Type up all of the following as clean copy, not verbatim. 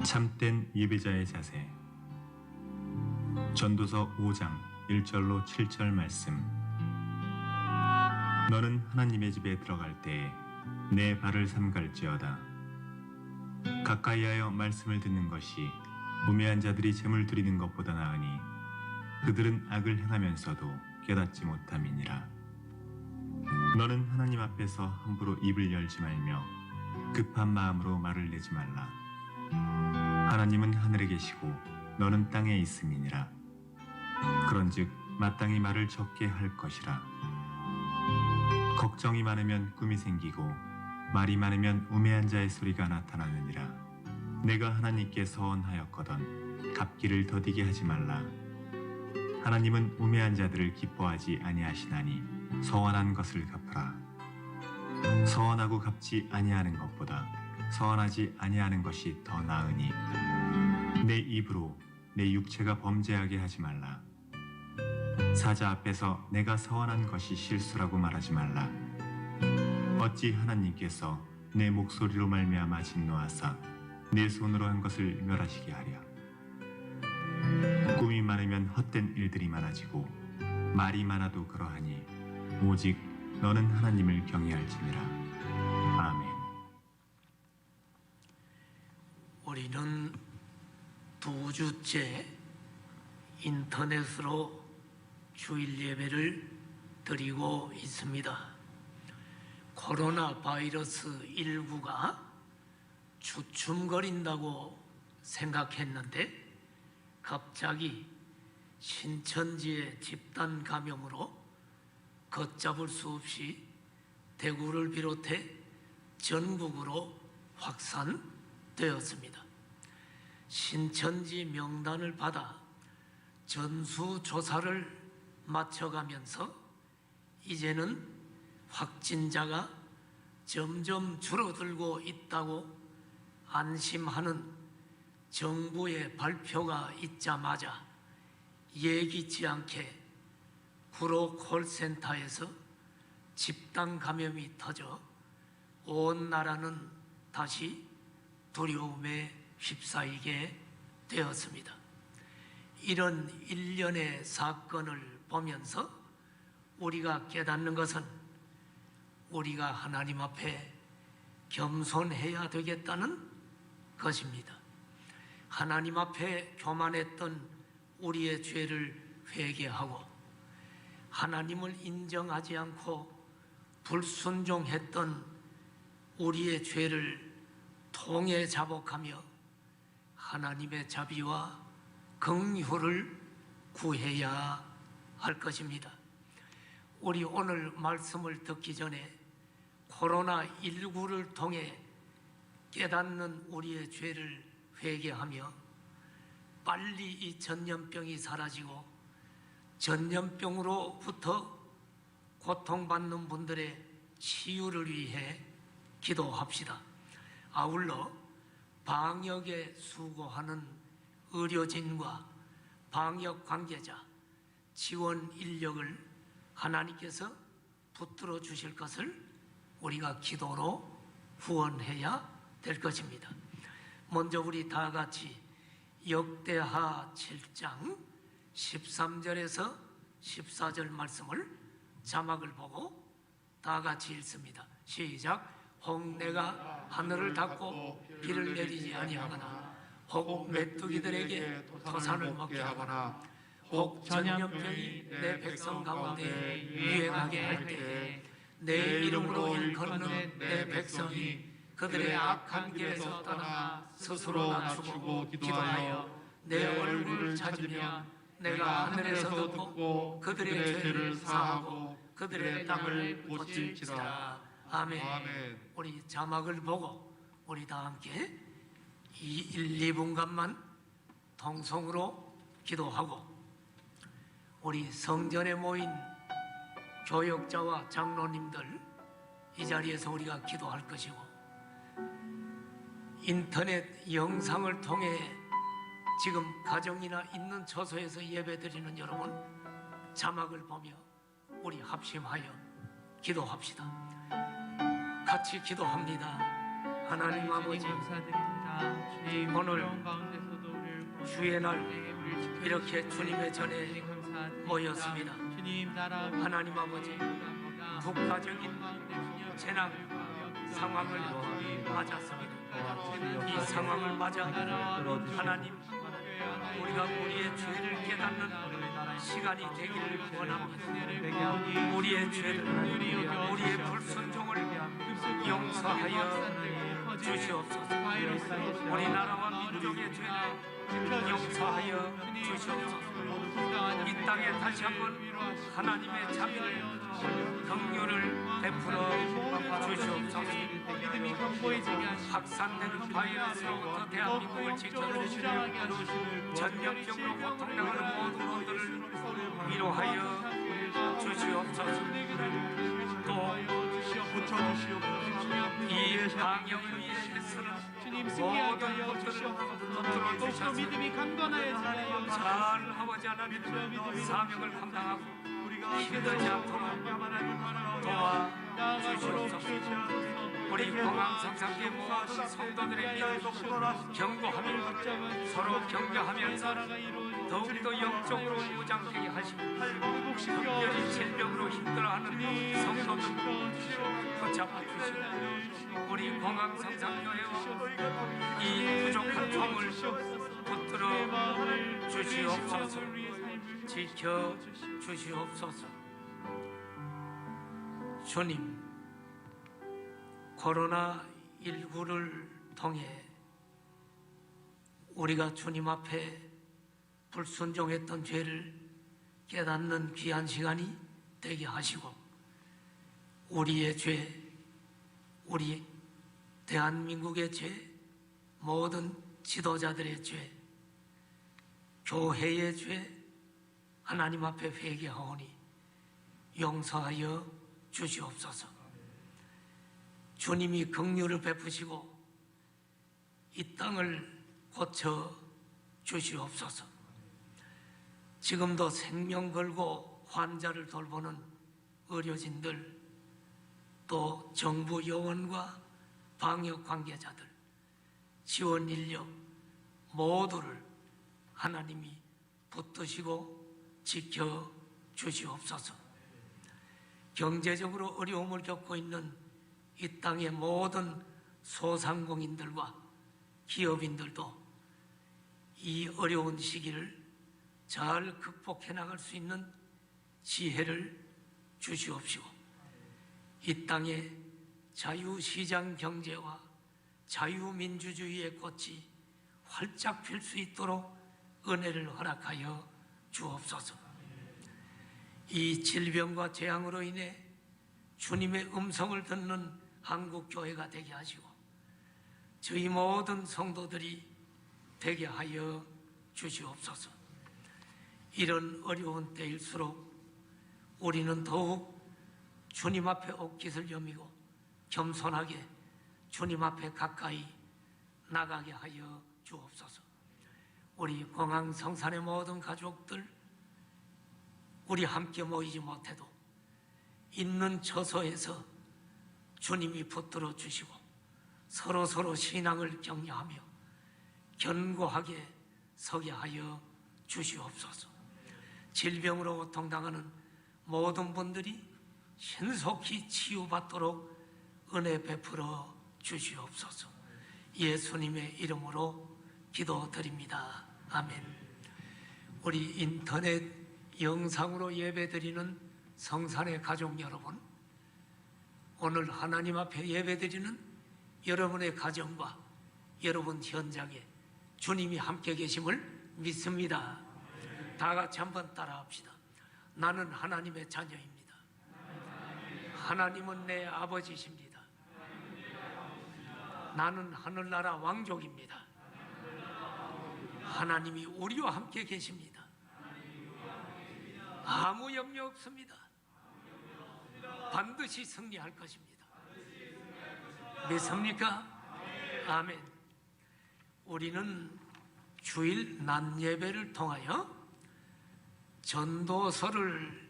참된 예배자의 자세. 전도서 5장 1절로 7절 말씀. 너는 하나님의 집에 들어갈 때에 내 발을 삼갈지어다. 가까이하여 말씀을 듣는 것이 우매한 자들이 재물 드리는 것보다 나으니 그들은 악을 행하면서도 깨닫지 못함이니라. 너는 하나님 앞에서 함부로 입을 열지 말며 급한 마음으로 말을 내지 말라. 하나님은 하늘에 계시고 너는 땅에 있음이니라. 그런즉 마땅히 말을 적게 할 것이라. 걱정이 많으면 꿈이 생기고 말이 많으면 우매한 자의 소리가 나타나느니라. 내가 하나님께 서원하였거든 갚기를 더디게 하지 말라. 하나님은 우매한 자들을 기뻐하지 아니하시나니 서원한 것을 갚으라. 서원하고 갚지 아니하는 것보다 서원하지 아니하는 것이 더 나으니 내 입으로 내 육체가 범죄하게 하지 말라. 사자 앞에서 내가 서원한 것이 실수라고 말하지 말라. 어찌 하나님께서 내 목소리로 말미암아 진노하사 내 손으로 한 것을 멸하시게 하랴. 꿈이 많으면 헛된 일들이 많아지고 말이 많아도 그러하니 오직 너는 하나님을 경외할지니라. 아멘. 우리는 두 주째 인터넷으로 주일 예배를 드리고 있습니다. 코로나 바이러스 19가 주춤거린다고 생각했는데 갑자기 신천지의 집단 감염으로 걷잡을 수 없이 대구를 비롯해 전국으로 확산되었습니다. 신천지 명단을 받아 전수조사를 마쳐가면서 이제는 확진자가 점점 줄어들고 있다고 안심하는 정부의 발표가 있자마자 예기치 않게 구로 콜센터에서 집단 감염이 터져 온 나라는 다시 두려움에 휩싸이게 되었습니다. 이런 일련의 사건을 보면서 우리가 깨닫는 것은 우리가 하나님 앞에 겸손해야 되겠다는 것입니다. 하나님 앞에 교만했던 우리의 죄를 회개하고 하나님을 인정하지 않고 불순종했던 우리의 죄를 통해 자복하며 하나님의 자비와 긍휼을 구해야 할 것입니다. 우리 오늘 말씀을 듣기 전에 코로나19를 통해 깨닫는 우리의 죄를 회개하며 빨리 이 전염병이 사라지고 전염병으로부터 고통받는 분들의 치유를 위해 기도합시다. 아울러 방역에 수고하는 의료진과 방역 관계자, 지원 인력을 하나님께서 붙들어 주실 것을 우리가 기도로 후원해야 될 것입니다. 먼저 우리 다 같이 역대하 7장 13절에서 14절 말씀을 자막을 보고 다 같이 읽습니다. 시작. 혹 내가 하늘을 닫고 비를 내리지 아니하거나 혹 메뚜기들에게 토산을 먹게 하거나 혹 전염병이 내 백성 가운데 유행하게 할 때에 내 이름으로 일컫는 내 백성이 그들의 악한 길에서 떠나 스스로 낮추고 기도하여 내 얼굴을 찾으면 내가 하늘에서 듣고 그들의 죄를 사하고 그들의 땅을 고칠지라. 아멘. 우리 자막을 보고 우리 다 함께 1, 2분간만 통성으로 기도하고 우리 성전에 모인 교역자와 장로님들 이 자리에서 우리가 기도할 것이고 인터넷 영상을 통해 지금 가정이나 있는 처소에서 예배드리는 여러분 자막을 보며 우리 합심하여 기도합시다. 같이 기도합니다. 하나님 아버지, 감사드립니다. 오늘 주의 날 이렇게 주님의 전에 모였습니다. 하나님 아버지, 국가적인 재난 상황을 맞았습니다. 이 상황을 맞아 하나님, 우리가 우리의 죄를 깨닫는 시간이 되기를 원합니다. 우리의 죄를, 우리의 불순종을 용서하여 주시옵소서. 우리나라와 민족의 죄를 용서하여 주시옵소서. 이 땅에 다시 한번 하나님의 자비를, 긍휼을 베풀어 주시옵소서. 확산되는 바이러스로부터 대한민국을 지켜주시고 전염병으로 고통당하는 모든 분들을 위로하여 주시옵소서. 또 이 방역을 위해 애쓰는 모든 것들을 붙들어 주셔서 잘 아버지 하나님 사명을 감당하고 힘들지 않도록 도와주시옵소서. 우리 공항성상계 모든 성도들에게 경고하며 서로 격려하면서 더욱더 영적으로 무장되게 하시고 특별히 질병으로 힘들어하는 성도들 붙잡아 주시고 우리 공항성상교회와 이 부족한 종을 붙들어 주시옵소서. 지켜 주시옵소서. 주님, 코로나19를 통해 우리가 주님 앞에 불순종했던 죄를 깨닫는 귀한 시간이 되게 하시고 우리의 죄, 우리 대한민국의 죄, 모든 지도자들의 죄, 교회의 죄 하나님 앞에 회개하오니 용서하여 주시옵소서. 주님이 긍휼을 베푸시고 이 땅을 고쳐 주시옵소서. 지금도 생명 걸고 환자를 돌보는 의료진들, 또 정부 요원과 방역 관계자들, 지원 인력 모두를 하나님이 붙드시고 지켜 주시옵소서. 경제적으로 어려움을 겪고 있는 이 땅의 모든 소상공인들과 기업인들도 이 어려운 시기를 잘 극복해 나갈 수 있는 지혜를 주시옵시고 이 땅에 자유시장 경제와 자유민주주의의 꽃이 활짝 필 수 있도록 은혜를 허락하여 주옵소서. 이 질병과 재앙으로 인해 주님의 음성을 듣는 한국교회가 되게 하시고 저희 모든 성도들이 되게 하여 주시옵소서. 이런 어려운 때일수록 우리는 더욱 주님 앞에 옷깃을 여미고 겸손하게 주님 앞에 가까이 나가게 하여 주옵소서. 우리 공항 성산의 모든 가족들, 우리 함께 모이지 못해도 있는 처소에서 주님이 붙들어 주시고 서로 신앙을 격려하며 견고하게 서게 하여 주시옵소서. 질병으로 고통당하는 모든 분들이 신속히 치유받도록 은혜 베풀어 주시옵소서. 예수님의 이름으로 기도드립니다. 아멘. 우리 인터넷 영상으로 예배드리는 성산의 가족 여러분, 오늘 하나님 앞에 예배드리는 여러분의 가정과 여러분 현장에 주님이 함께 계심을 믿습니다. 다 같이 한번 따라합시다. 나는 하나님의 자녀입니다. 하나님은 내 아버지십니다. 나는 하늘나라 왕족입니다. 하나님이 우리와 함께 계십니다. 아무 염려 없습니다. 반드시 승리할 것입니다. 믿습니까? 아멘. 우리는 주일 낮 예배를 통하여 전도서를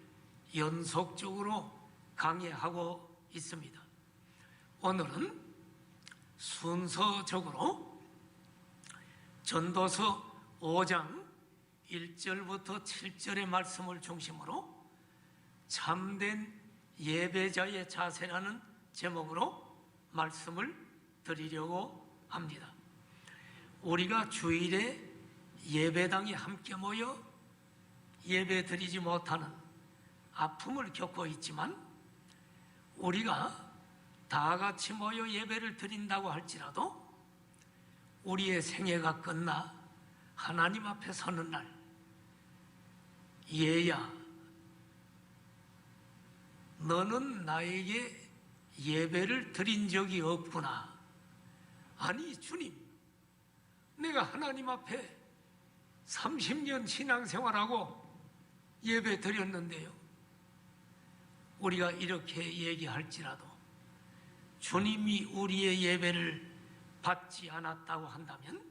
연속적으로 강의하고 있습니다. 오늘은 순서적으로 전도서 5장 1절부터 7절의 말씀을 중심으로 참된 예배자의 자세라는 제목으로 말씀을 드리려고 합니다. 우리가 주일에 예배당에 함께 모여 예배 드리지 못하는 아픔을 겪고 있지만, 우리가 다 같이 모여 예배를 드린다고 할지라도 우리의 생애가 끝나 하나님 앞에 서는 날, 얘야, 너는 나에게 예배를 드린 적이 없구나. 아니 주님, 내가 하나님 앞에 30년 신앙생활하고 예배 드렸는데요. 우리가 이렇게 얘기할지라도 주님이 우리의 예배를 받지 않았다고 한다면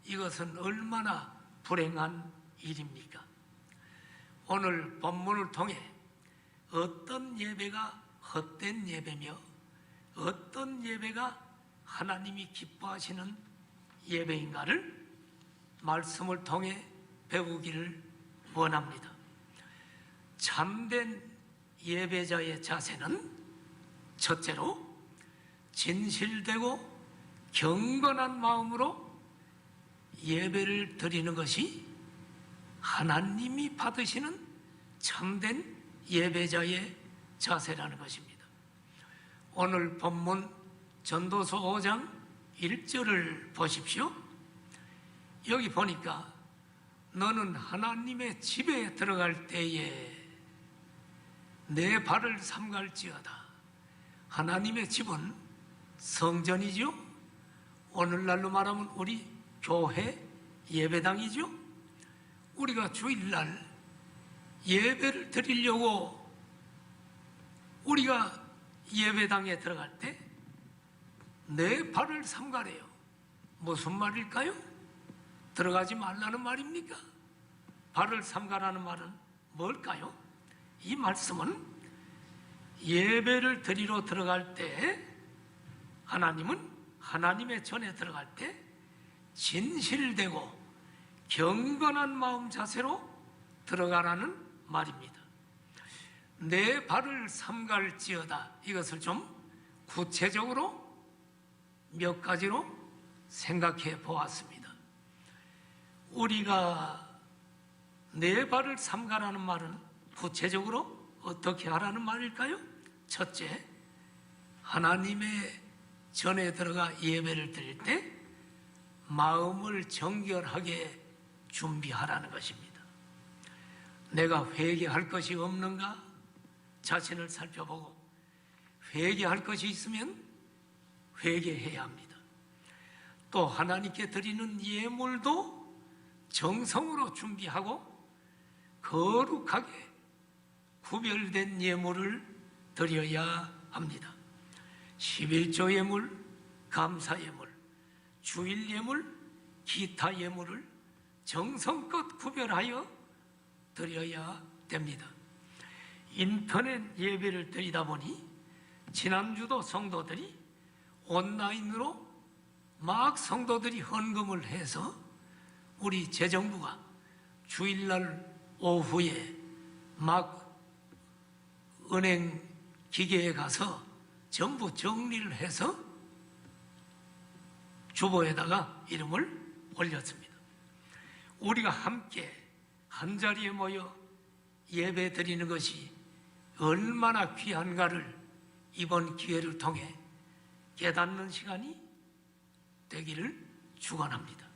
이것은 얼마나 불행한 일입니까? 오늘 본문을 통해 어떤 예배가 헛된 예배며 어떤 예배가 하나님이 기뻐하시는 예배인가를 말씀을 통해 배우기를 원합니다. 참된 예배자의 자세는 첫째로 진실되고 경건한 마음으로 예배를 드리는 것이 하나님이 받으시는 참된 예배자의 자세라는 것입니다. 오늘 본문 전도서 5장 1절을 보십시오. 여기 보니까 너는 하나님의 집에 들어갈 때에 내 발을 삼갈지어다. 하나님의 집은 성전이죠. 오늘날로 말하면 우리 교회 예배당이죠. 우리가 주일날 예배를 드리려고 우리가 예배당에 들어갈 때 내 발을 삼가래요. 무슨 말일까요? 들어가지 말라는 말입니까? 발을 삼가라는 말은 뭘까요? 이 말씀은 예배를 드리러 들어갈 때 하나님은 하나님의 전에 들어갈 때 진실되고 경건한 마음 자세로 들어가라는 말입니다. 내 발을 삼갈지어다. 이것을 좀 구체적으로 몇 가지로 생각해 보았습니다. 우리가 내 발을 삼가라는 말은 구체적으로 어떻게 하라는 말일까요? 첫째, 하나님의 전에 들어가 예배를 드릴 때 마음을 정결하게 준비하라는 것입니다. 내가 회개할 것이 없는가? 자신을 살펴보고 회개할 것이 있으면 회개해야 합니다. 또 하나님께 드리는 예물도 정성으로 준비하고 거룩하게 구별된 예물을 드려야 합니다. 11조 예물, 감사 예물, 주일 예물, 기타 예물을 정성껏 구별하여 드려야 됩니다. 인터넷 예배를 드리다 보니 지난주도 성도들이 온라인으로 막 성도들이 헌금을 해서 우리 재정부가 주일날 오후에 막 은행 기계에 가서 전부 정리를 해서 주보에다가 이름을 올렸습니다. 우리가 함께 한자리에 모여 예배 드리는 것이 얼마나 귀한가를 이번 기회를 통해 깨닫는 시간이 되기를 축원합니다.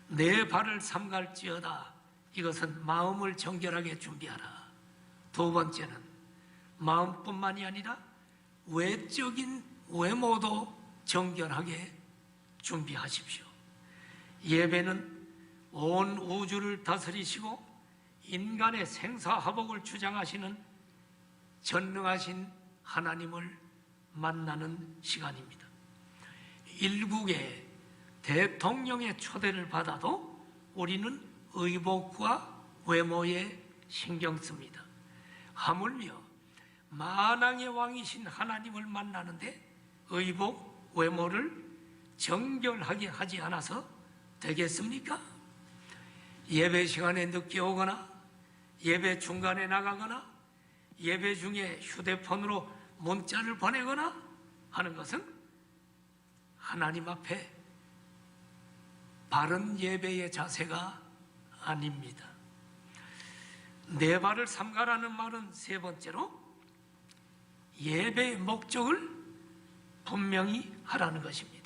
내 발을 삼갈지어다. 이것은 마음을 정결하게 준비하라. 두 번째는 마음뿐만이 아니라 외적인 외모도 정결하게 준비하십시오. 예배는 온 우주를 다스리시고 인간의 생사화복을 주장하시는 전능하신 하나님을 만나는 시간입니다. 일국의 대통령의 초대를 받아도 우리는 의복과 외모에 신경 씁니다. 하물며 만왕의 왕이신 하나님을 만나는데 의복, 외모를 정결하게 하지 않아서 되겠습니까? 예배 시간에 늦게 오거나 예배 중간에 나가거나 예배 중에 휴대폰으로 문자를 보내거나 하는 것은 하나님 앞에 바른 예배의 자세가 아닙니다. 내 발을 삼가라는 말은 세 번째로 예배의 목적을 분명히 하라는 것입니다.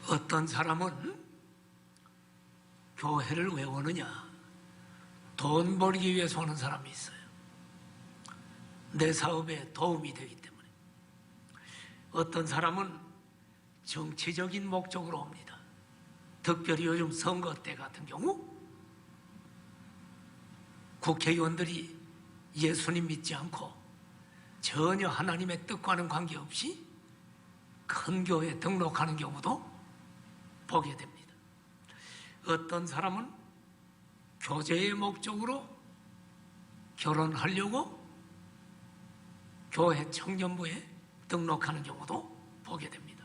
어떤 사람은 교회를 왜 오느냐? 돈 벌기 위해서 오는 사람이 있어요. 내 사업에 도움이 되기 때문에. 어떤 사람은 정치적인 목적으로 옵니다. 특별히 요즘 선거 때 같은 경우 국회의원들이 예수님 믿지 않고 전혀 하나님의 뜻과는 관계없이 큰 교회에 등록하는 경우도 보게 됩니다. 어떤 사람은 교제의 목적으로 결혼하려고 교회 청년부에 등록하는 경우도 보게 됩니다.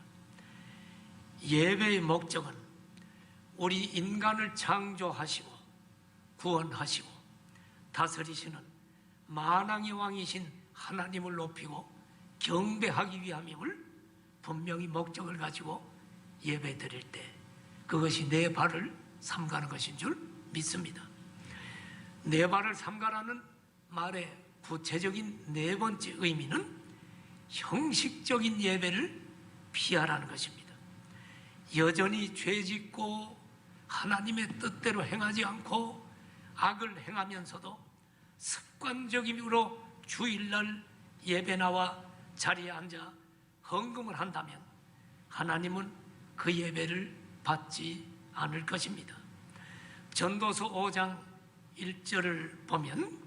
예배의 목적은 우리 인간을 창조하시고 구원하시고 다스리시는 만왕의 왕이신 하나님을 높이고 경배하기 위함임을 분명히 목적을 가지고 예배 드릴 때 그것이 내 발을 삼가는 것인 줄 믿습니다. 내 발을 삼가라는 말의 구체적인 네 번째 의미는 형식적인 예배를 피하라는 것입니다. 여전히 죄짓고 하나님의 뜻대로 행하지 않고 악을 행하면서도 습관적으로 주일날 예배 나와 자리에 앉아 헌금을 한다면 하나님은 그 예배를 받지 않을 것입니다. 전도서 5장 1절을 보면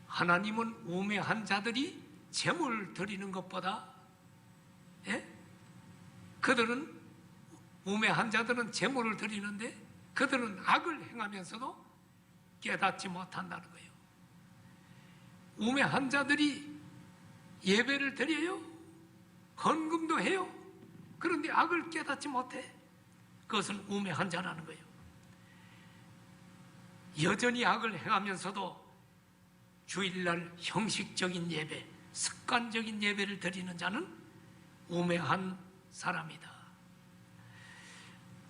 하나님은 우매한 자들이 제물 드리는 것보다 그들은 우매한 자들은 제물을 드리는데 그들은 악을 행하면서도 깨닫지 못한다는 거예요. 우매한 자들이 예배를 드려요. 헌금도 해요. 그런데 악을 깨닫지 못해. 그것은 우매한 자라는 거예요. 여전히 악을 행하면서도 주일날 형식적인 예배, 습관적인 예배를 드리는 자는 우매한 사람이다.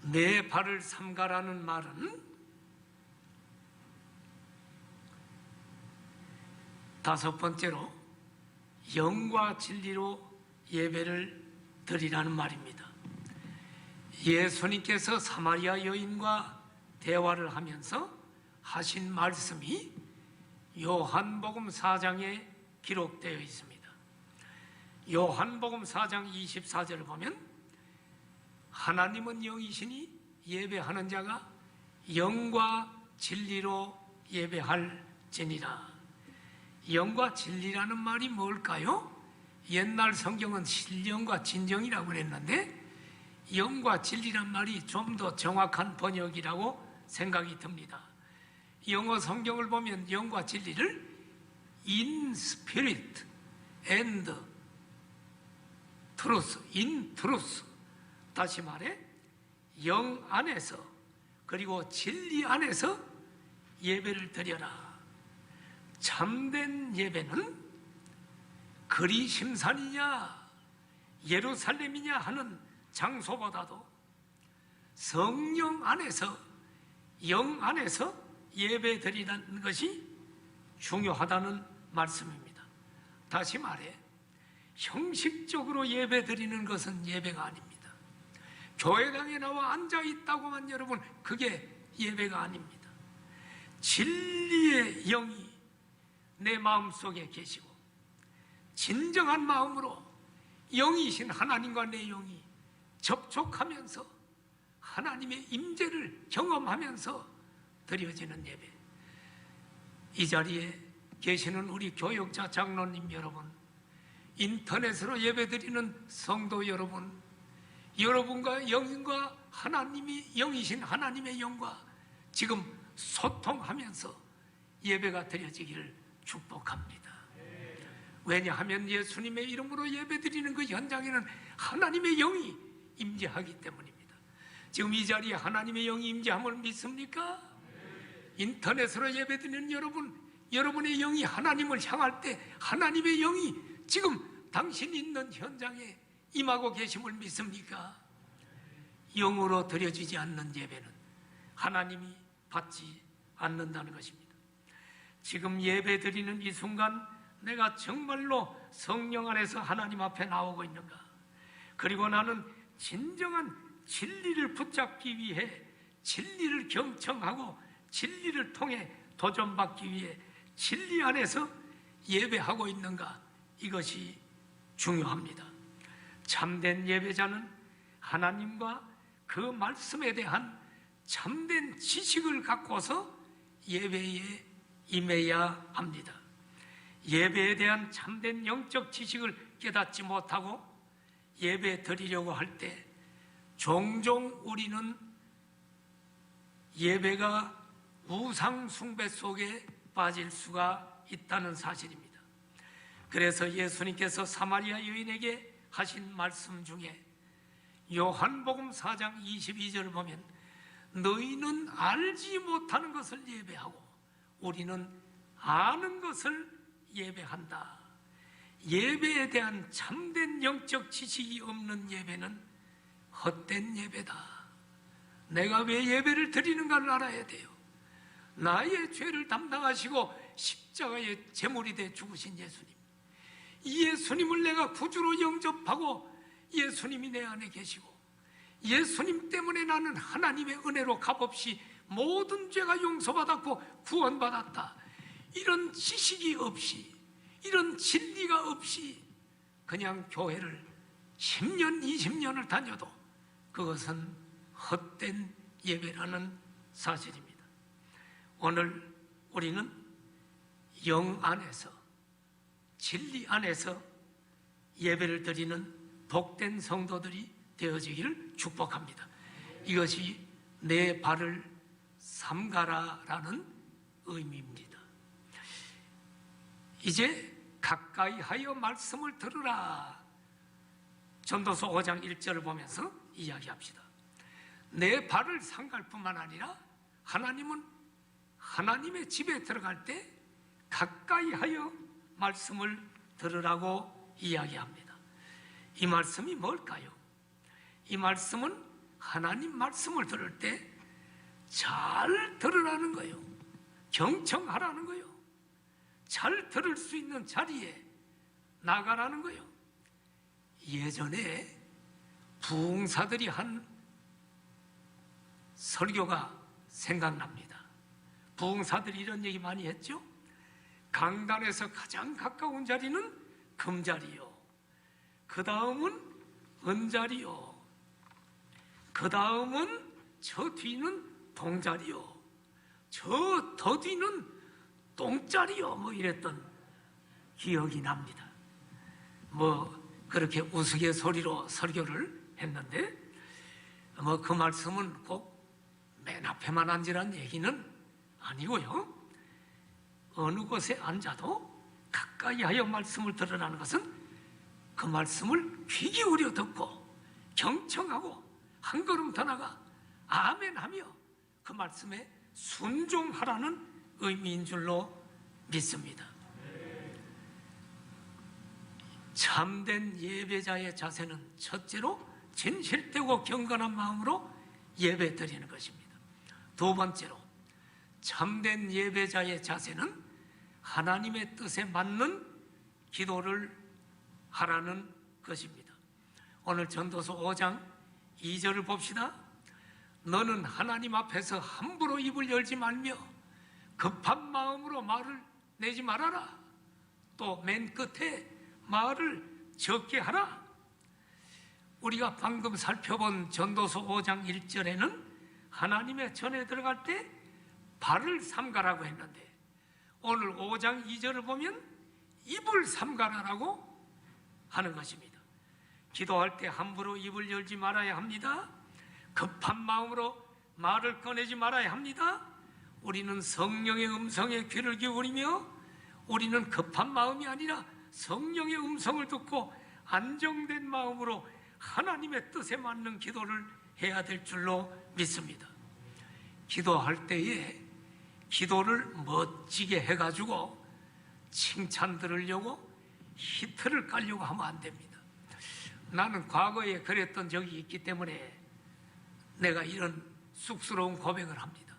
내 발을 삼가라는 말은 다섯 번째로 영과 진리로 예배를 드리라는 말입니다. 예수님께서 사마리아 여인과 대화를 하면서 하신 말씀이 요한복음 4장에 기록되어 있습니다. 요한복음 4장 24절을 보면 하나님은 영이시니 예배하는 자가 영과 진리로 예배할지니라. 영과 진리라는 말이 뭘까요? 옛날 성경은 신령과 진정이라고 그랬는데 영과 진리란 말이 좀 더 정확한 번역이라고 생각이 듭니다. 영어 성경을 보면 영과 진리를 in spirit and truth, in truth. 다시 말해 영 안에서 그리고 진리 안에서 예배를 드려라. 참된 예배는 그리심산이냐 예루살렘이냐 하는 장소보다도 성령 안에서 영 안에서 예배 드리는 것이 중요하다는 말씀입니다. 다시 말해 형식적으로 예배 드리는 것은 예배가 아닙니다. 교회당에 나와 앉아 있다고만 여러분 그게 예배가 아닙니다. 진리의 영이 내 마음속에 계시고 진정한 마음으로 영이신 하나님과 내 영이 접촉하면서 하나님의 임재를 경험하면서 드려지는 예배. 이 자리에 계시는 우리 교역자 장로님 여러분, 인터넷으로 예배드리는 성도 여러분, 여러분과 영과 하나님이 영이신 하나님의 영과 지금 소통하면서 예배가 드려지기를 축복합니다. 왜냐하면 예수님의 이름으로 예배드리는 그 현장에는 하나님의 영이 임재하기 때문입니다. 지금 이 자리에 하나님의 영이 임재함을 믿습니까? 인터넷으로 예배드리는 여러분의 영이 하나님을 향할 때 하나님의 영이 지금 당신 있는 현장에 임하고 계심을 믿습니까? 영으로 드려지지 않는 예배는 하나님이 받지 않는다는 것입니다. 지금 예배 드리는 이 순간 내가 정말로 성령 안에서 하나님 앞에 나오고 있는가? 그리고 나는 진정한 진리를 붙잡기 위해 진리를 경청하고 진리를 통해 도전받기 위해 진리 안에서 예배하고 있는가? 이것이 중요합니다. 참된 예배자는 하나님과 그 말씀에 대한 참된 지식을 갖고서 예배에 임해야 합니다. 예배에 대한 참된 영적 지식을 깨닫지 못하고 예배 드리려고 할 때 종종 우리는 예배가 우상 숭배 속에 빠질 수가 있다는 사실입니다. 그래서 예수님께서 사마리아 여인에게 하신 말씀 중에 요한복음 4장 22절을 보면 너희는 알지 못하는 것을 예배하고 우리는 아는 것을 예배한다. 예배에 대한 참된 영적 지식이 없는 예배는 헛된 예배다. 내가 왜 예배를 드리는가를 알아야 돼요. 나의 죄를 담당하시고 십자가의 제물이 되어 죽으신 예수님, 이 예수님을 내가 구주로 영접하고 예수님이 내 안에 계시고 예수님 때문에 나는 하나님의 은혜로 값없이 모든 죄가 용서받았고 구원받았다. 이런 지식이 없이, 이런 진리가 없이 그냥 교회를 10년, 20년을 다녀도 그것은 헛된 예배라는 사실입니다. 오늘 우리는 영 안에서, 진리 안에서 예배를 드리는 복된 성도들이 되어지기를 축복합니다. 이것이 내 발을 삼가라라는 의미입니다. 이제 가까이 하여 말씀을 들으라. 전도서 5장 1절을 보면서 이야기합시다. 내 발을 삼갈 뿐만 아니라 하나님은 하나님의 집에 들어갈 때 가까이 하여 말씀을 들으라고 이야기합니다. 이 말씀이 뭘까요? 이 말씀은 하나님 말씀을 들을 때 잘 들으라는 거예요. 경청하라는 거예요. 잘 들을 수 있는 자리에 나가라는 거예요. 예전에 부흥사들이 한 설교가 생각납니다. 부흥사들이 이런 얘기 많이 했죠. 강단에서 가장 가까운 자리는 금자리요, 그 다음은 은자리요, 그 다음은 저 뒤는 동자리요, 저 더 뒤는 똥자리요, 뭐 이랬던 기억이 납니다. 뭐 그렇게 우스갯소리로 설교를 했는데 뭐 그 말씀은 꼭 맨 앞에만 앉으라는 얘기는 아니고요. 어느 곳에 앉아도 가까이 하여 말씀을 들으라는 것은 그 말씀을 귀 기울여 듣고 경청하고 한 걸음 더 나가 아멘하며 그 말씀에 순종하라는 의미인 줄로 믿습니다. 참된 예배자의 자세는 첫째로 진실되고 경건한 마음으로 예배 드리는 것입니다. 두 번째로 참된 예배자의 자세는 하나님의 뜻에 맞는 기도를 하라는 것입니다. 오늘 전도서 5장 2절을 봅시다. 너는 하나님 앞에서 함부로 입을 열지 말며 급한 마음으로 말을 내지 말아라. 또 맨 끝에 말을 적게 하라. 우리가 방금 살펴본 전도서 5장 1절에는 하나님의 전에 들어갈 때 발을 삼가라고 했는데 오늘 5장 2절을 보면 입을 삼가라라고 하는 것입니다. 기도할 때 함부로 입을 열지 말아야 합니다. 급한 마음으로 말을 꺼내지 말아야 합니다. 우리는 성령의 음성에 귀를 기울이며 우리는 급한 마음이 아니라 성령의 음성을 듣고 안정된 마음으로 하나님의 뜻에 맞는 기도를 해야 될 줄로 믿습니다. 기도할 때에 기도를 멋지게 해가지고 칭찬 들으려고 히트를 깔려고 하면 안 됩니다. 나는 과거에 그랬던 적이 있기 때문에 내가 이런 쑥스러운 고백을 합니다.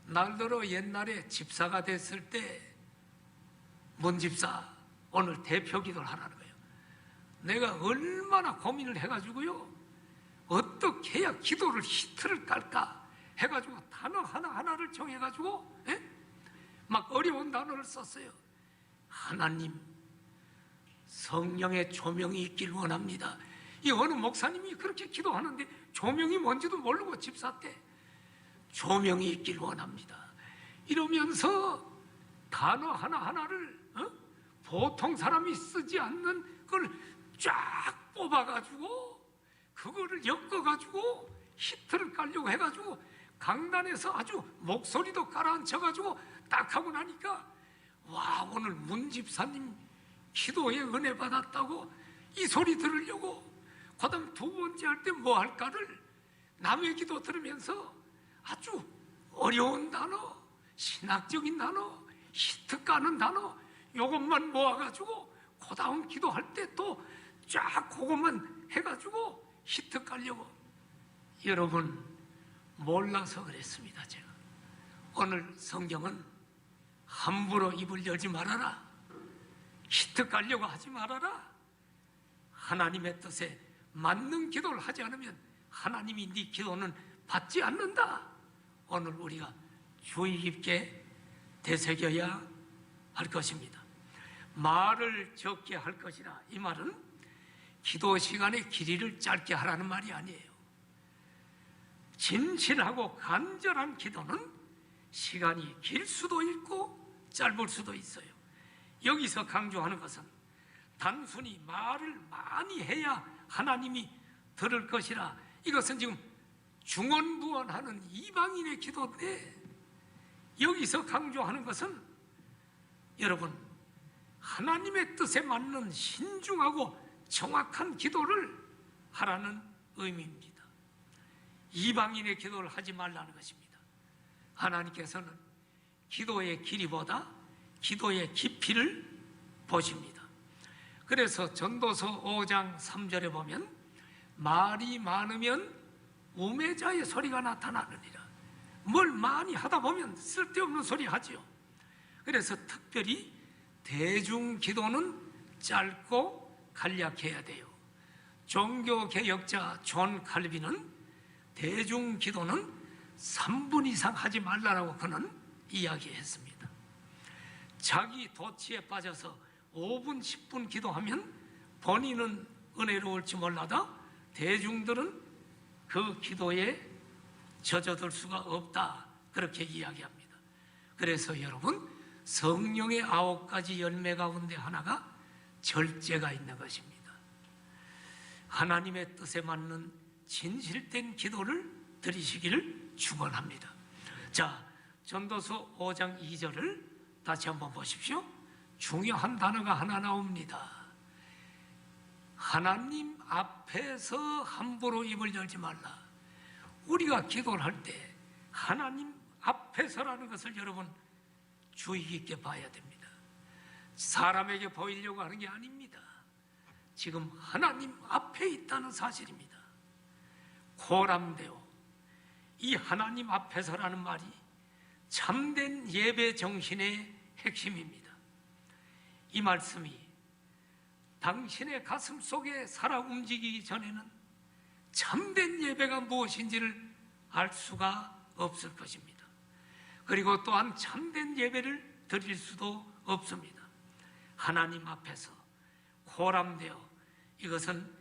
날더러 옛날에 집사가 됐을 때 문집사 오늘 대표 기도를 하라는 거예요. 내가 얼마나 고민을 해가지고요, 어떻게 해야 기도를 히트를 깔까 해가지고 단어 하나하나를 정해가지고 막 어려운 단어를 썼어요. 하나님, 성령의 조명이 있길 원합니다. 이 어느 목사님이 그렇게 기도하는데 조명이 뭔지도 모르고 집사 때 조명이 있길 원합니다 이러면서 단어 하나하나를 보통 사람이 쓰지 않는 걸 쫙 뽑아가지고 그거를 엮어가지고 히트를 깔려고 해가지고 강단에서 아주 목소리도 깔아앉혀가지고 딱 하고 나니까 와, 오늘 문 집사님 기도에 은혜 받았다고 이 소리 들으려고 그 다음 두 번째 할 때 뭐 할까를 남의 기도 들으면서 아주 어려운 단어, 신학적인 단어, 히트 까는 단어 요것만 모아가지고 그 다음 기도할 때 또 쫙 그것만 해가지고 히트 깔려고. 여러분 몰라서 그랬습니다. 제가 오늘 성경은 함부로 입을 열지 말아라, 히트 깔려고 하지 말아라, 하나님의 뜻에 맞는 기도를 하지 않으면 하나님이 네 기도는 받지 않는다. 오늘 우리가 주의 깊게 되새겨야 할 것입니다. 말을 적게 할 것이라, 이 말은 기도 시간의 길이를 짧게 하라는 말이 아니에요. 진실하고 간절한 기도는 시간이 길 수도 있고 짧을 수도 있어요. 여기서 강조하는 것은 단순히 말을 많이 해야 하나님이 들을 것이라, 이것은 지금 중언부언하는 이방인의 기도인데, 여기서 강조하는 것은 여러분 하나님의 뜻에 맞는 신중하고 정확한 기도를 하라는 의미입니다. 이방인의 기도를 하지 말라는 것입니다. 하나님께서는 기도의 길이보다 기도의 깊이를 보십니다. 그래서 전도서 5장 3절에 보면 말이 많으면 우매자의 소리가 나타나느니라. 뭘 많이 하다 보면 쓸데없는 소리 하지요. 그래서 특별히 대중기도는 짧고 간략해야 돼요. 종교개혁자 존 칼빈은 대중기도는 3분 이상 하지 말라라고 그는 이야기했습니다. 자기 도취에 빠져서 5분, 10분 기도하면 본인은 은혜로울지 몰라도 대중들은 그 기도에 젖어들 수가 없다, 그렇게 이야기합니다. 그래서 여러분, 성령의 9가지 열매 가운데 하나가 절제가 있는 것입니다. 하나님의 뜻에 맞는 진실된 기도를 드리시기를 축원합니다. 자, 전도서 5장 2절을 다시 한번 보십시오. 중요한 단어가 하나 나옵니다. 하나님 앞에서 함부로 입을 열지 말라. 우리가 기도를 할 때 하나님 앞에서라는 것을 여러분 주의 깊게 봐야 됩니다. 사람에게 보이려고 하는 게 아닙니다. 지금 하나님 앞에 있다는 사실입니다. 고람되어 이 하나님 앞에서라는 말이 참된 예배 정신의 핵심입니다. 이 말씀이 당신의 가슴 속에 살아 움직이기 전에는 참된 예배가 무엇인지를 알 수가 없을 것입니다. 그리고 또한 참된 예배를 드릴 수도 없습니다. 하나님 앞에서 고람되어, 이것은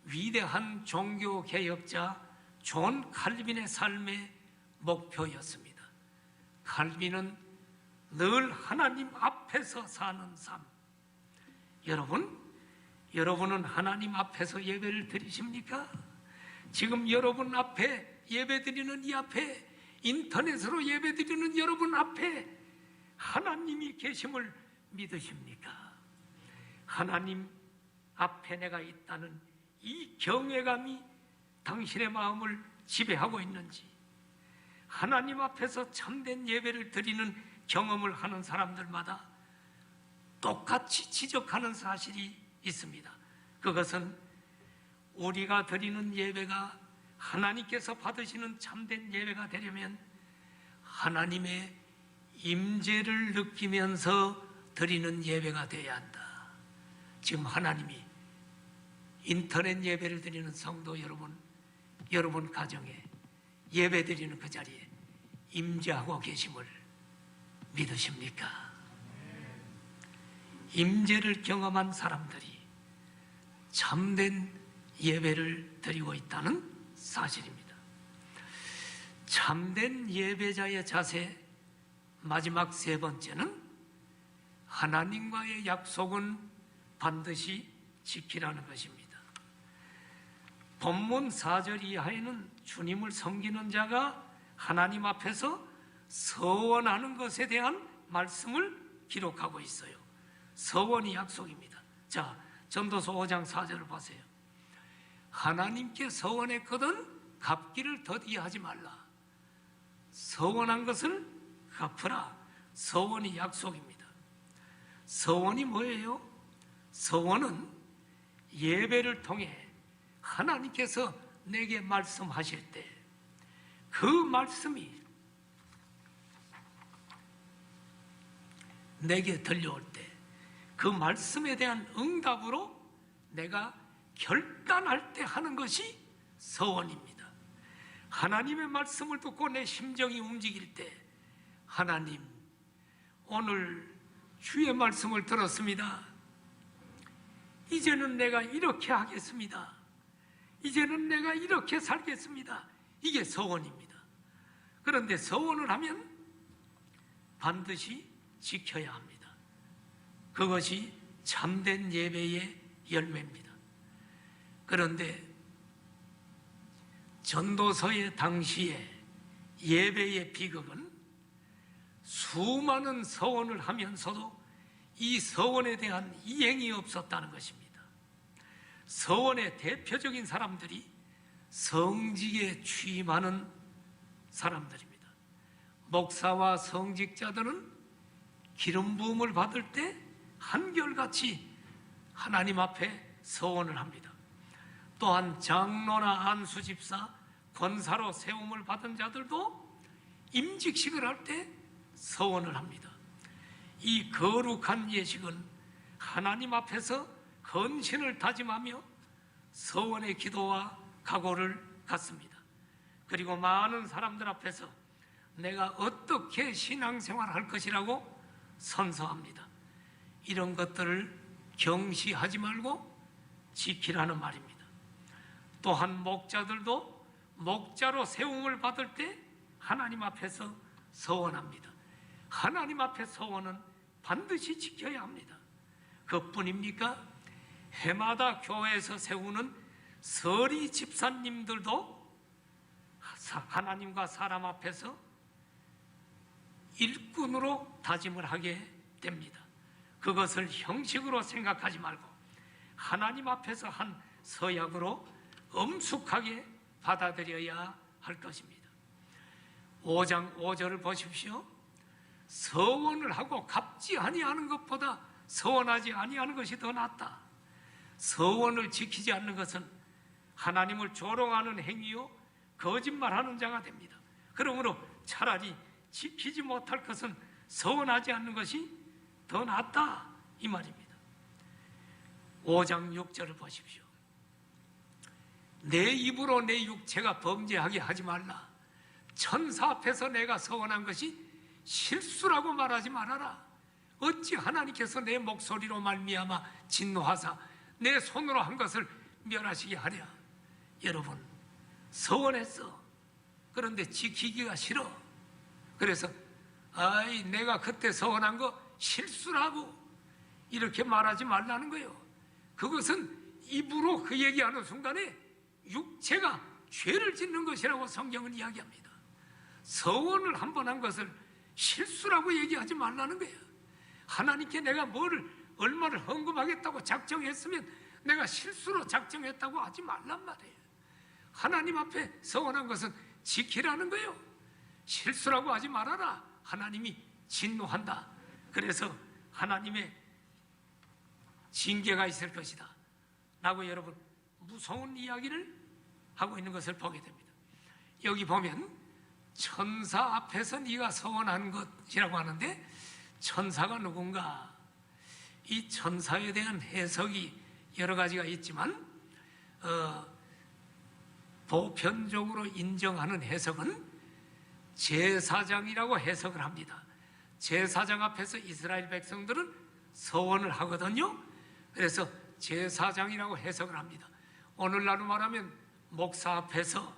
위대한 종교개혁자 존 칼빈의 삶의 목표였습니다. 칼빈은 늘 하나님 앞에서 사는 삶. 여러분은 하나님 앞에서 예배를 드리십니까? 지금 여러분 앞에 예배 드리는 이 앞에 인터넷으로 예배드리는 여러분 앞에 하나님이 계심을 믿으십니까? 하나님 앞에 내가 있다는 이 경외감이 당신의 마음을 지배하고 있는지, 하나님 앞에서 참된 예배를 드리는 경험을 하는 사람들마다 똑같이 지적하는 사실이 있습니다. 그것은 우리가 드리는 예배가 하나님께서 받으시는 참된 예배가 되려면 하나님의 임재를 느끼면서 드리는 예배가 되어야 한다. 지금 하나님이 인터넷 예배를 드리는 성도 여러분 가정에 예배 드리는 그 자리에 임재하고 계심을 믿으십니까? 임재를 경험한 사람들이 참된 예배를 드리고 있다는 사실입니다. 참된 예배자의 자세, 마지막 세 번째는 하나님과의 약속은 반드시 지키라는 것입니다. 본문 4절 이하에는 주님을 섬기는 자가 하나님 앞에서 서원하는 것에 대한 말씀을 기록하고 있어요. 서원이 약속입니다. 자, 전도서 5장 4절을 보세요. 하나님께 서원했거든 갚기를 더디하지 말라. 서원한 것을 갚으라. 서원이 약속입니다. 서원이 뭐예요? 서원은 예배를 통해 하나님께서 내게 말씀하실 때 그 말씀이 내게 들려올 때 그 말씀에 대한 응답으로 내가 결단할 때 하는 것이 서원입니다. 하나님의 말씀을 듣고 내 심정이 움직일 때 하나님, 오늘 주의 말씀을 들었습니다. 이제는 내가 이렇게 하겠습니다. 이제는 내가 이렇게 살겠습니다. 이게 서원입니다. 그런데 서원을 하면 반드시 지켜야 합니다. 그것이 참된 예배의 열매입니다. 그런데 전도서의 당시에 예배의 비극은 수많은 서원을 하면서도 이 서원에 대한 이행이 없었다는 것입니다. 서원의 대표적인 사람들이 성직에 취임하는 사람들입니다. 목사와 성직자들은 기름 부음을 받을 때 한결같이 하나님 앞에 서원을 합니다. 또한 장로나 안수집사, 권사로 세움을 받은 자들도 임직식을 할 때 서원을 합니다. 이 거룩한 예식은 하나님 앞에서 헌신을 다짐하며 서원의 기도와 각오를 갖습니다. 그리고 많은 사람들 앞에서 내가 어떻게 신앙생활할 것이라고 선서합니다. 이런 것들을 경시하지 말고 지키라는 말입니다. 또한 목자들도 목자로 세움을 받을 때 하나님 앞에서 서원합니다. 하나님 앞에 서원은 반드시 지켜야 합니다. 그뿐입니까? 해마다 교회에서 세우는 서리 집사님들도 하나님과 사람 앞에서 일꾼으로 다짐을 하게 됩니다. 그것을 형식으로 생각하지 말고 하나님 앞에서 한 서약으로 엄숙하게 받아들여야 할 것입니다. 5장 5절을 보십시오. 서원을 하고 갚지 아니하는 것보다 서원하지 아니하는 것이 더 낫다. 서원을 지키지 않는 것은 하나님을 조롱하는 행위요 거짓말하는 자가 됩니다. 그러므로 차라리 지키지 못할 것은 서원하지 않는 것이 더 낫다 이 말입니다. 5장 6절을 보십시오. 내 입으로 내 육체가 범죄하게 하지 말라. 천사 앞에서 내가 서원한 것이 실수라고 말하지 말아라. 어찌 하나님께서 내 목소리로 말미암아 진노하사 내 손으로 한 것을 멸하시게 하랴. 여러분, 서원했어. 그런데 지키기가 싫어. 그래서 내가 그때 서원한 거 실수라고 이렇게 말하지 말라는 거예요. 그것은 입으로 그 얘기하는 순간에 육체가 죄를 짓는 것이라고 성경은 이야기합니다. 서원을 한 번 한 것을 실수라고 얘기하지 말라는 거예요. 하나님께 내가 얼마를 헌금하겠다고 작정했으면 내가 실수로 작정했다고 하지 말란 말이에요. 하나님 앞에 서원한 것은 지키라는 거예요. 실수라고 하지 말아라. 하나님이 진노한다. 그래서 하나님의 징계가 있을 것이다 라고 여러분 무서운 이야기를 하고 있는 것을 보게 됩니다. 여기 보면 천사 앞에서 네가 서원한 것이라고 하는데, 천사가 누군가? 이 천사에 대한 해석이 여러 가지가 있지만 보편적으로 인정하는 해석은 제사장이라고 해석을 합니다. 제사장 앞에서 이스라엘 백성들은 서원을 하거든요. 그래서 제사장이라고 해석을 합니다. 오늘날로 말하면 목사 앞에서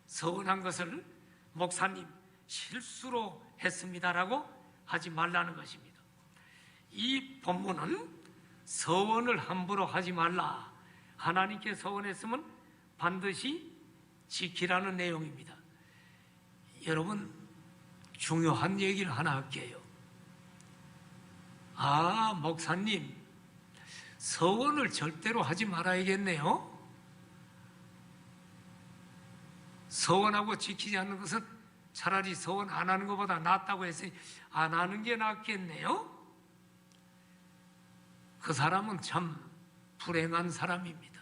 서원한 것을 목사님 실수로 했습니다라고 하지 말라는 것입니다. 이 본문은 서원을 함부로 하지 말라, 하나님께 서원했으면 반드시 지키라는 내용입니다. 여러분 중요한 얘기를 하나 할게요. 목사님 서원을 절대로 하지 말아야겠네요. 서원하고 지키지 않는 것은 차라리 서원 안 하는 것보다 낫다고 했으니 안 하는 게 낫겠네요. 그 사람은 참 불행한 사람입니다.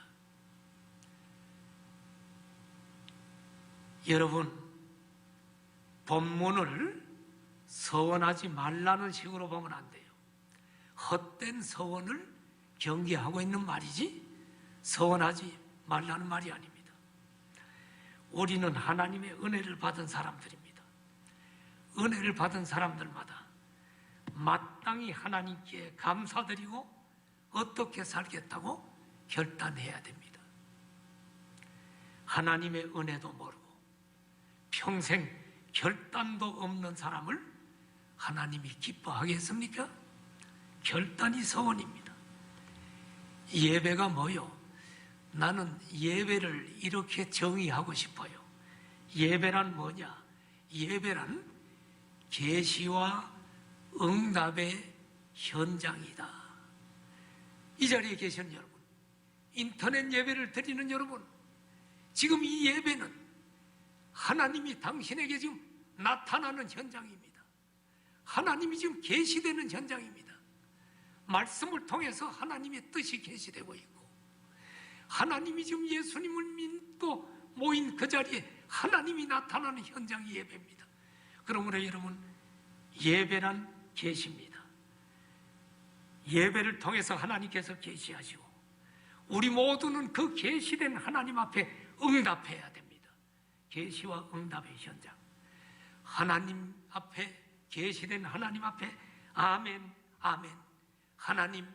여러분 본문을 서원하지 말라는 식으로 보면 안 돼요. 헛된 서원을 경계하고 있는 말이지 서원하지 말라는 말이 아닙니다. 우리는 하나님의 은혜를 받은 사람들입니다. 은혜를 받은 사람들마다 마땅히 하나님께 감사드리고 어떻게 살겠다고 결단해야 됩니다. 하나님의 은혜도 모르고 평생 결단도 없는 사람을 하나님이 기뻐하겠습니까? 결단이 서원입니다. 예배가 뭐요? 나는 예배를 이렇게 정의하고 싶어요. 예배란 뭐냐? 예배란 계시와 응답의 현장이다. 이 자리에 계신 여러분, 인터넷 예배를 드리는 여러분, 지금 이 예배는 하나님이 당신에게 지금 나타나는 현장입니다. 하나님이 지금 계시되는 현장입니다. 말씀을 통해서 하나님의 뜻이 계시되고 있고, 하나님이 지금 예수님을 믿고 모인 그 자리에 하나님이 나타나는 현장이 예배입니다. 그러므로 여러분, 예배란 계시입니다. 예배를 통해서 하나님께서 계시하시고 우리 모두는 그 계시된 하나님 앞에 응답해야 됩니다. 계시와 응답의 현장. 하나님 앞에, 계시된 하나님 앞에 아멘, 아멘. 하나님,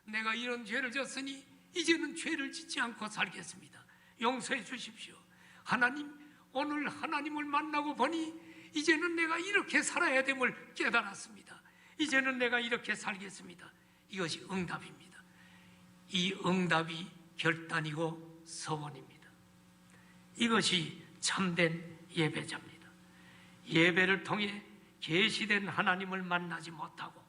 내가 이런 죄를 졌으니 이제는 죄를 짓지 않고 살겠습니다. 용서해 주십시오. 하나님, 오늘 하나님을 만나고 보니 이제는 내가 이렇게 살아야 됨을 깨달았습니다. 이제는 내가 이렇게 살겠습니다. 이것이 응답입니다. 이 응답이 결단이고 서원입니다. 이것이 참된 예배자입니다. 예배를 통해 계시된 하나님을 만나지 못하고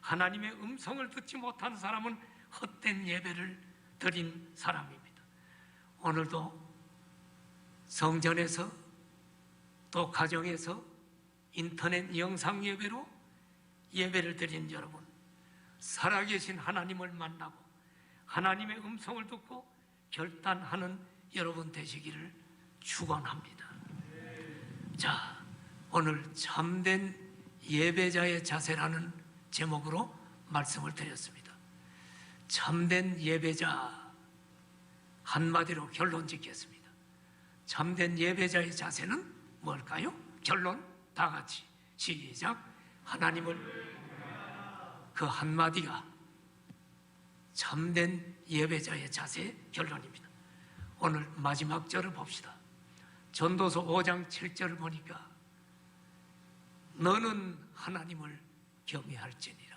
하나님의 음성을 듣지 못한 사람은 헛된 예배를 드린 사람입니다. 오늘도 성전에서 또 가정에서 인터넷 영상 예배로 예배를 드린 여러분, 살아계신 하나님을 만나고 하나님의 음성을 듣고 결단하는 여러분 되시기를 축원합니다. 자, 오늘 참된 예배자의 자세라는 제목으로 말씀을 드렸습니다. 참된 예배자, 한마디로 결론 짓겠습니다. 참된 예배자의 자세는 뭘까요? 결론 다 같이 시작. 하나님을, 그 한마디가 참된 예배자의 자세의 결론입니다. 오늘 마지막 절을 봅시다. 전도서 5장 7절을 보니까 너는 하나님을 경외할지니라.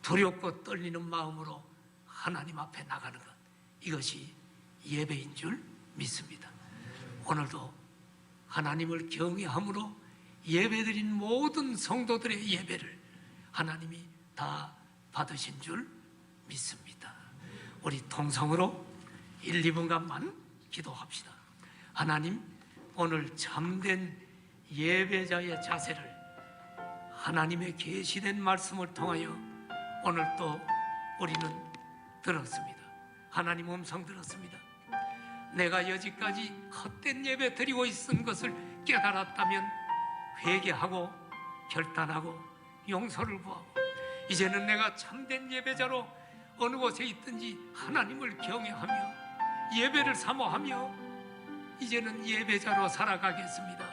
두렵고 떨리는 마음으로 하나님 앞에 나가는 것, 이것이 예배인 줄 믿습니다. 오늘도 하나님을 경외함으로 예배드린 모든 성도들의 예배를 하나님이 다 받으신 줄 믿습니다. 우리 통성으로 1, 2분간만 기도합시다. 하나님, 오늘 참된 예배자의 자세를 하나님의 계시된 말씀을 통하여 오늘 또 우리는 들었습니다. 하나님 음성 들었습니다. 내가 여지까지 헛된 예배 드리고 있은 것을 깨달았다면 회개하고 결단하고 용서를 구하고 이제는 내가 참된 예배자로 어느 곳에 있든지 하나님을 경외하며 예배를 사모하며 이제는 예배자로 살아가겠습니다.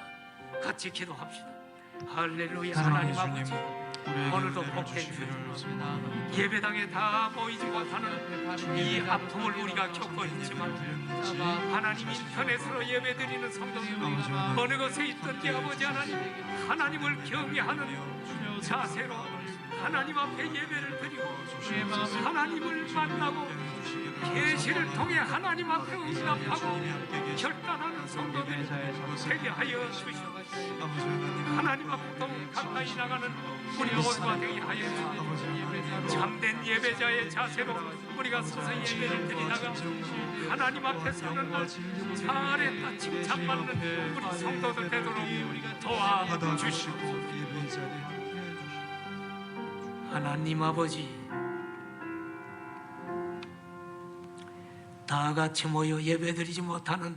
같이 기도합시다. 할렐루야. 하나님 아버지, 오늘도 복된 주님, 예배당에 다 모이지 못하는 이 아픔을 우리가 겪고 있지만 하나님 인터넷으로 예배드리는 성도들 어느 곳에 있든지 아버지 하나님, 하나님을 경외하는 자세로 하나님 앞에 예배를 드리고 하나님을 만나고 계시를 통해 하나님 앞에 응답하고 결단하는 성도들이 되게 하여 주시옵소서. 하나님 앞에 더욱 가까이 나가는 우리 모두가 되게 하여 주옵소서. 참된 예배자의 자세로 우리가 서서 예배를 드리다가 하나님 앞에 서는 날 잘했다 칭찬받는 우리 성도들 되도록 도와주시옵소서. 하나님 아버지, 다 같이 모여 예배드리지 못하는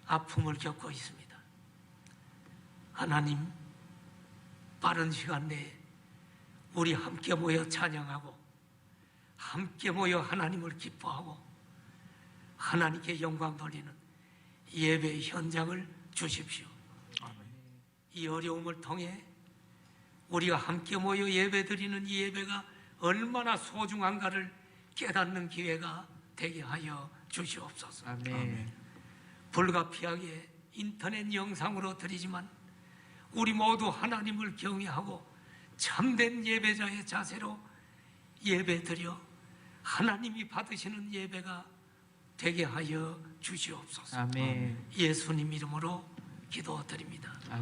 아픔을 겪고 있습니다. 하나님, 빠른 시간 내에 우리 함께 모여 찬양하고 함께 모여 하나님을 기뻐하고 하나님께 영광 돌리는 예배 현장을 주십시오. 이 어려움을 통해 우리가 함께 모여 예배드리는 이 예배가 얼마나 소중한가를 깨닫는 기회가 되게 하여 주시옵소서. 아멘. 불가피하게 인터넷 영상으로 드리지만 우리 모두 하나님을 경외하고 참된 예배자의 자세로 예배드려 하나님이 받으시는 예배가 되게 하여 주시옵소서. 아멘. 예수님 이름으로 기도드립니다.